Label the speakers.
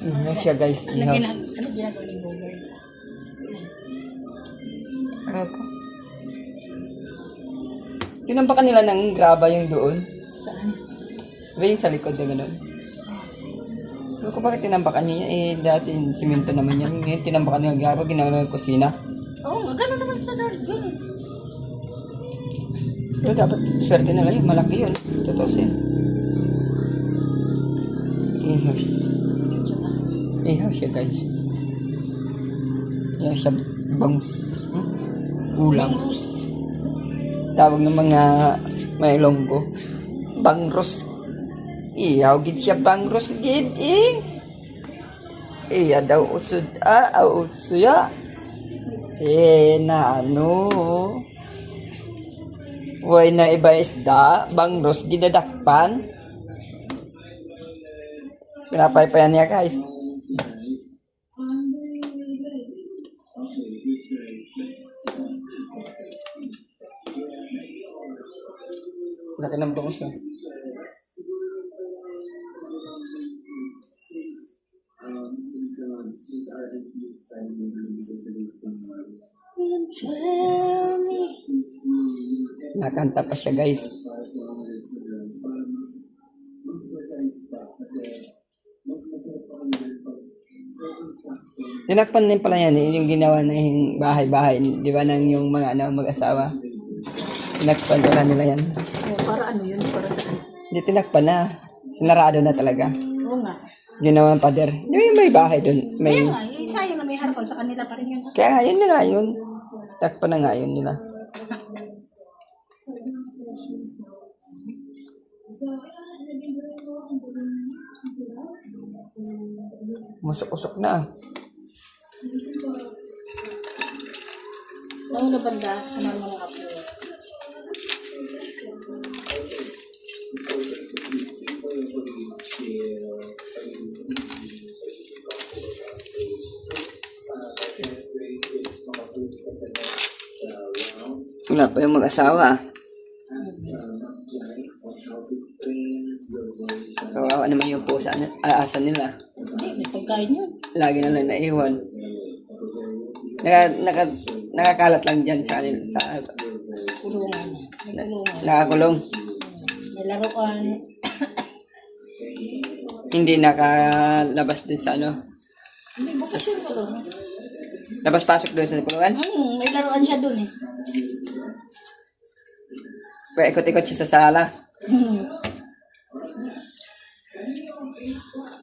Speaker 1: Yan siya guys.
Speaker 2: Ano
Speaker 1: Ihaw.
Speaker 2: ginagawa ni Bogart?
Speaker 1: Ano po? Tinambakan nila ng graba yung doon.
Speaker 2: Saan?
Speaker 1: Diba yung sa likod na gano'n? Ano ko bakit tinambakan niya? Dati simento naman yan. Ngayon tinambakan niya ng graba, ginagawa ng kusina.
Speaker 2: Oo, gano'n naman sa dyan.
Speaker 1: Pero dapat swerte na lang yun. Malaki yun. Tutusin. Ihaw siya. Ihaw siya guys. Ihaw siya bangus. Ulam. Tawag ng mga may longgo. Bangros. Ihaw gid siya bangros gid iya daw usod usuya. Na ano. Way na iba isda. Bangros ginadakpan. Pinapaypayan niya guys. Laki ng bangus ah. Nakanta pa siya guys. Tinakpan din pala yan yung ginawa na yung bahay-bahay. Di ba nang yung mga mag-asawa? Tinakpan pala nila yan.
Speaker 2: Oh, para ano yun? Para saan?
Speaker 1: Hindi tinakpan na. Sinarado na talaga.
Speaker 2: Oo nga.
Speaker 1: Ginawa ang pader. Yung may bahay doon. May...
Speaker 2: Kaya nga, sayang na may harapan sa kanila pa rin yun.
Speaker 1: Kaya nga, yun na nga yun. Takpan na nga yun nila. Musok-usok na.
Speaker 2: Sa una banda, ano mga kapwa?
Speaker 1: Wala pa yung mag-asawa. Kawawa naman yung pusa, asa nila.
Speaker 2: Hindi, may pagkain yun.
Speaker 1: Lagi na lang naiwan. Nakakalat lang dyan sa kanila. Sa,
Speaker 2: Kulungan. May kulungan.
Speaker 1: nakakulong.
Speaker 2: May laruan.
Speaker 1: Hindi nakalabas din sa ano.
Speaker 2: Hindi, bukas yun kulungan.
Speaker 1: Labas-pasok doon sa kulungan.
Speaker 2: May laruan siya dun eh.
Speaker 1: Paikot-ikot siya sa sala.